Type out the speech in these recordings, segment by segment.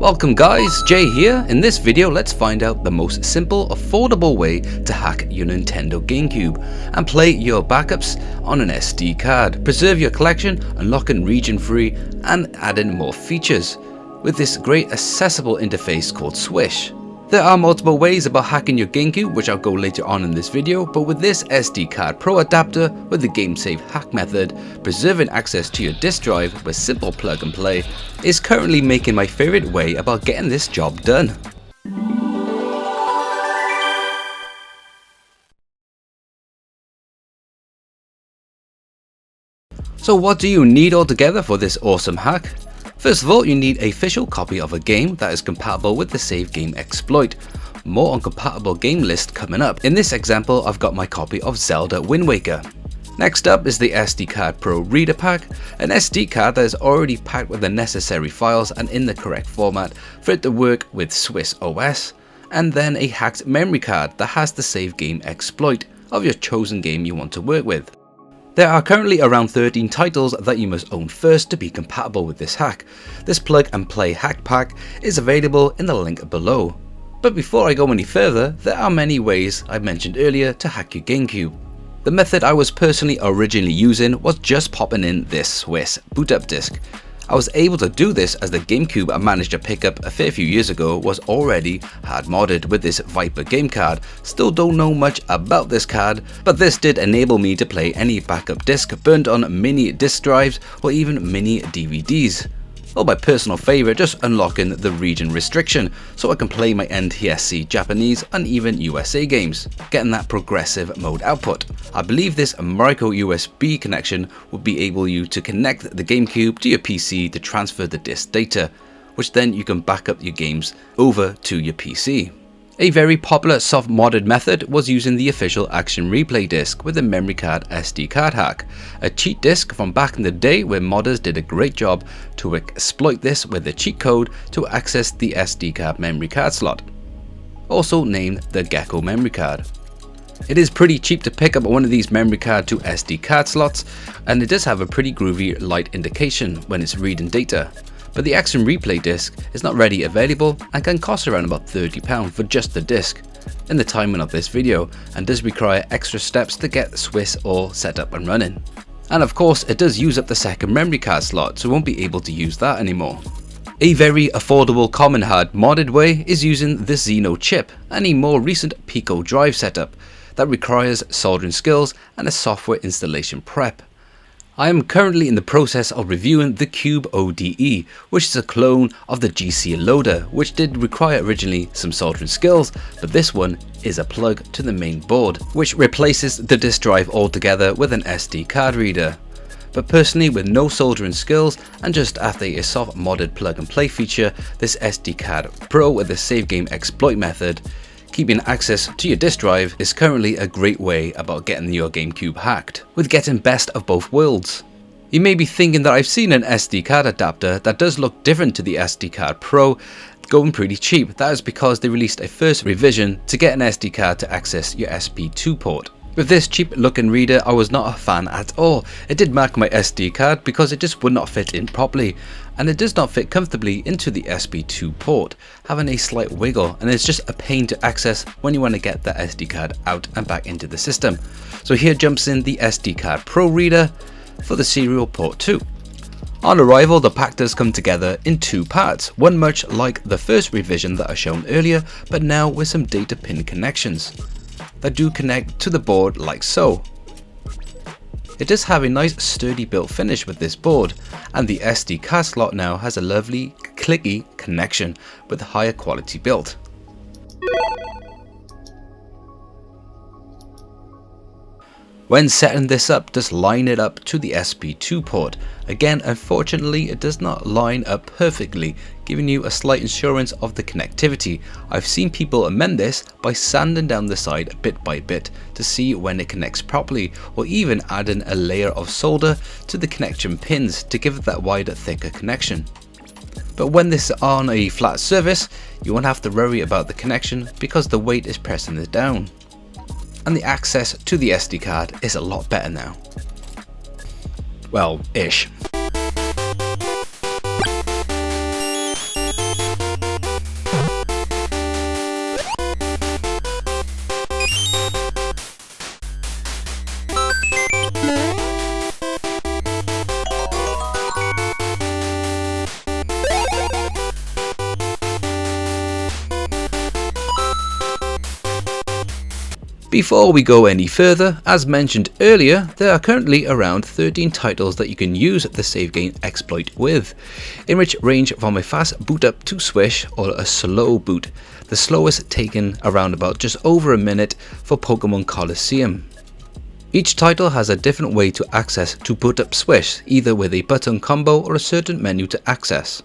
Welcome guys, Jay here. In this video, let's find out the most simple, affordable way to hack your Nintendo Gamecube and play your backups on an SD card, preserve your collection, unlock in region free, and add in more features with this great accessible interface called Swish. There are multiple ways about hacking your Gamecube, which I'll go later on in this video, but with this SD card Pro adapter with the GameSafe hack method, preserving access to your disk drive with simple plug and play is currently making my favorite way about getting this job done. So what do you need altogether for this awesome hack? First of all, you need a official copy of a game that is compatible with the save game exploit. More on compatible game list coming up. In this example, I've got my copy of Zelda Wind Waker. Next up is the SD card Pro Reader Pack, an SD card that is already packed with the necessary files and in the correct format for it to work with Swiss OS, and then a hacked memory card that has the save game exploit of your chosen game you want to work with. There are currently around 13 titles that you must own first to be compatible with this hack. This plug and play hack pack is available in the link below. But before I go any further, there are many ways I mentioned earlier to hack your Gamecube. The method I was personally originally using was just popping in this Swiss boot up disk. I was able to do this as the Gamecube I managed to pick up a fair few years ago was already hard modded with this Viper game card. Still don't know much about this card, but this did enable me to play any backup disc burned on mini disc drives or even mini DVDs. Or my personal favourite, just unlocking the region restriction so I can play my NTSC Japanese and even USA games, getting that progressive mode output. I believe this micro USB connection will be able you to connect the Gamecube to your PC to transfer the disk data, which then you can back up your games over to your PC. A very popular soft modded method was using the official Action Replay disc with a memory card SD card hack, a cheat disc from back in the day where modders did a great job to exploit this with a cheat code to access the SD card memory card slot, also named the Gecko memory card. It is pretty cheap to pick up one of these memory card to SD card slots, and it does have a pretty groovy light indication when it's reading data. But the Action Replay disc is not readily available and can cost around about £30 for just the disc in the timing of this video, and does require extra steps to get Swiss all set up and running. And of course it does use up the second memory card slot, so you won't be able to use that anymore. A very affordable common hard modded way is using the Xeno chip and a more recent Pico drive setup that requires soldering skills and a software installation prep. I am currently in the process of reviewing the Cube ODE, which is a clone of the GC loader, which did require originally some soldering skills, but this one is a plug to the main board, which replaces the disk drive altogether with an SD card reader. But personally, with no soldering skills and just after a soft modded plug and play feature, this SD card Pro with the save game exploit method, keeping access to your disk drive is currently a great way about getting your Gamecube hacked, with getting best of both worlds. You may be thinking that I've seen an SD card adapter that does look different to the SD card Pro going pretty cheap. That is because they released a first revision to get an SD card to access your Sp2 port. With this cheap looking reader, I was not a fan at all. It did mark my SD card because it just would not fit in properly, and it does not fit comfortably into the Sp2 port, having a slight wiggle, and it's just a pain to access when you want to get the SD card out and back into the system. So here jumps in the SD card Pro reader for the serial port 2. On arrival, the pack does come together in two parts, one much like the first revision that I shown earlier, but now with some data pin connections that do connect to the board like so. It does have a nice sturdy built finish with this board, and the SD card slot now has a lovely clicky connection with higher quality build. When setting this up, just line it up to the Sp2 port. Again, unfortunately it does not line up perfectly, giving you a slight assurance of the connectivity. I've seen people amend this by sanding down the side bit by bit to see when it connects properly, or even adding a layer of solder to the connection pins to give it that wider, thicker connection. But when this is on a flat surface, you won't have to worry about the connection because the weight is pressing it down. And the access to the SD card is a lot better now. Well, ish. Before we go any further, as mentioned earlier, there are currently around 13 titles that you can use the save game exploit with, in which range from a fast boot up to swish or a slow boot, the slowest taking around about just over a minute for Pokemon Colosseum. Each title has a different way to access to boot up swish, either with a button combo or a certain menu to access.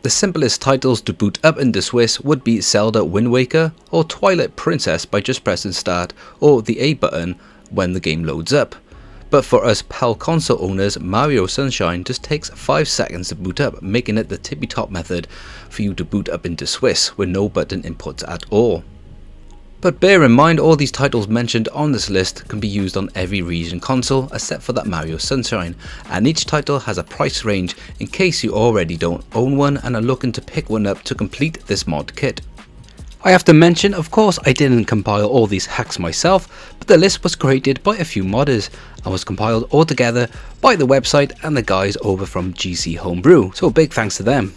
The simplest titles to boot up into Swiss would be Zelda Wind Waker or Twilight Princess by just pressing start or the A button when the game loads up. But for us PAL console owners, Mario Sunshine just takes 5 seconds to boot up, making it the tippy top method for you to boot up into Swiss with no button inputs at all. But bear in mind, all these titles mentioned on this list can be used on every region console except for that Mario Sunshine, and each title has a price range in case you already don't own one and are looking to pick one up to complete this mod kit. I have to mention, of course, I didn't compile all these hacks myself, but the list was created by a few modders and was compiled all together by the website and the guys over from GC Homebrew, so a big thanks to them.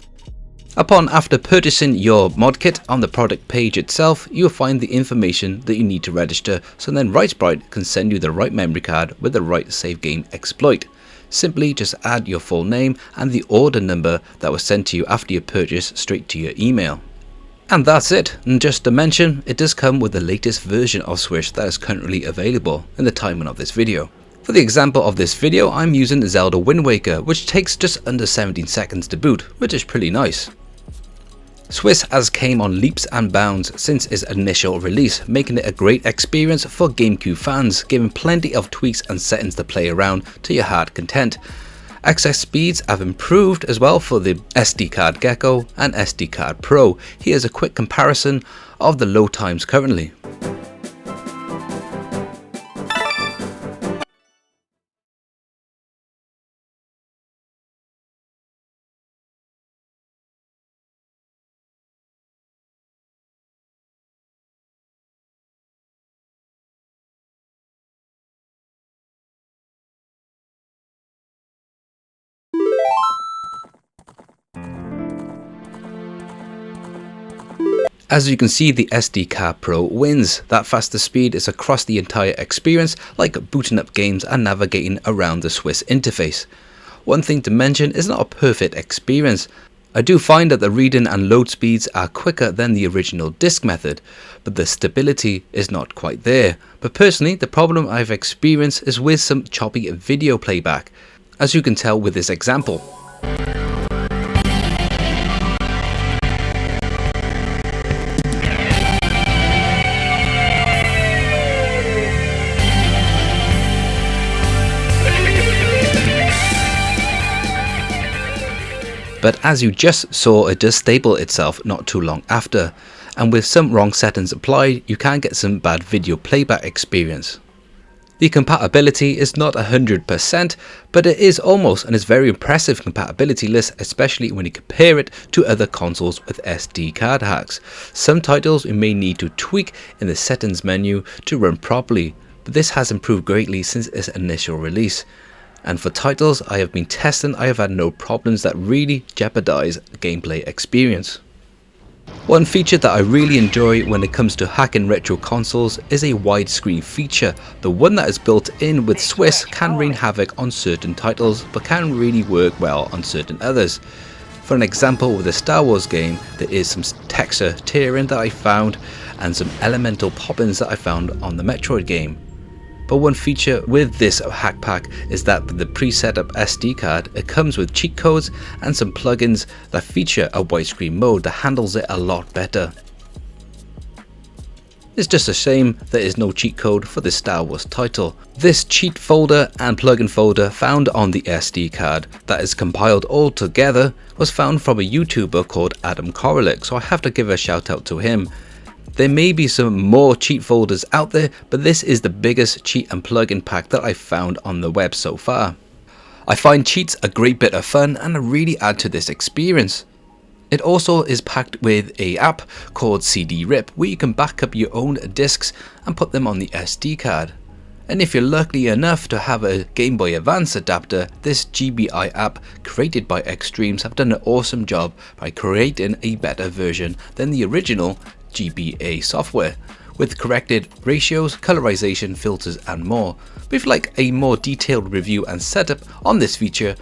After purchasing your mod kit, on the product page itself, you will find the information that you need to register, so then RightSprite can send you the right memory card with the right save game exploit. Simply just add your full name and the order number that was sent to you after your purchase straight to your email. And that's it, and just to mention, it does come with the latest version of Swish that is currently available in the timing of this video. For the example of this video, I'm using Zelda Wind Waker, which takes just under 17 seconds to boot, which is pretty nice. Swiss has came on leaps and bounds since its initial release, making it a great experience for Gamecube fans, giving plenty of tweaks and settings to play around to your heart content. Access speeds have improved as well for the SD card Gecko and SD card Pro. Here's a quick comparison of the load times currently. As you can see, the SD card Pro wins. That faster speed is across the entire experience, like booting up games and navigating around the Swiss interface. One thing to mention, is not a perfect experience. I do find that the reading and load speeds are quicker than the original disk method, but the stability is not quite there. But personally, the problem I've experienced is with some choppy video playback, as you can tell with this example. But as you just saw, it does stable itself not too long after, and with some wrong settings applied, you can get some bad video playback experience. The compatibility is not 100%, but it is almost, and is very impressive compatibility list, especially when you compare it to other consoles with SD card hacks. Some titles you may need to tweak in the settings menu to run properly, but this has improved greatly since its initial release. And for titles I have been testing, I have had no problems that really jeopardize the gameplay experience. One feature that I really enjoy when it comes to hacking retro consoles is a widescreen feature. The one that is built in with Swiss can wreak havoc on certain titles, but can really work well on certain others. For an example, with a Star Wars game, there is some texture tearing that I found and some elemental pop-ins that I found on the Metroid game. But one feature with this hack pack is that with the pre-set up SD card, it comes with cheat codes and some plugins that feature a widescreen mode that handles it a lot better. It's just a shame there is no cheat code for this Star Wars title. This cheat folder and plugin folder found on the SD card that is compiled all together was found from a YouTuber called Adam Koralik, so I have to give a shout out to him. There may be some more cheat folders out there, but this is the biggest cheat and plugin pack that I've found on the web so far. I find cheats a great bit of fun and really add to this experience. It also is packed with an app called CD Rip, where you can back up your own discs and put them on the SD card. And if you're lucky enough to have a Game Boy Advance adapter, this GBI app created by Extremes have done an awesome job by creating a better version than the original GBA software, with corrected ratios, colorization, filters and more. But if you'd like a more detailed review and setup on this feature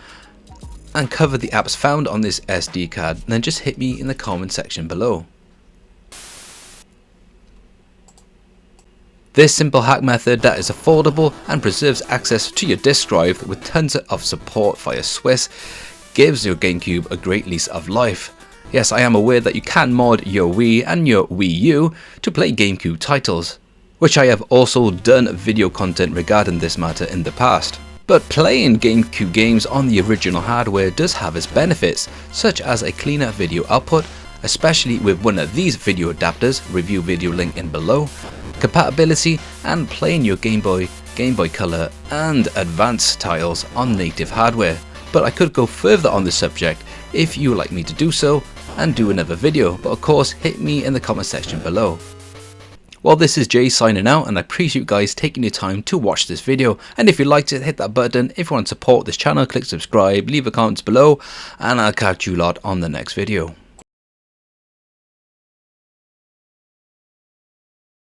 and cover the apps found on this SD card, then just hit me in the comment section below. This simple hack method that is affordable and preserves access to your disk drive with tons of support via Swiss gives your GameCube a great lease of life. Yes, I am aware that you can mod your Wii and your Wii U to play GameCube titles, which I have also done video content regarding this matter in the past. But playing GameCube games on the original hardware does have its benefits, such as a cleaner video output, especially with one of these video adapters, review video link in below, compatibility, and playing your Game Boy, Game Boy Color and Advance titles on native hardware. But I could go further on this subject if you would like me to do so and do another video, but of course hit me in the comment section below. Well, this is Jay signing out, and I appreciate you guys taking your time to watch this video, and if you liked it, hit that button. If you want to support this channel, click subscribe, leave a comment below, and I'll catch you lot on the next video.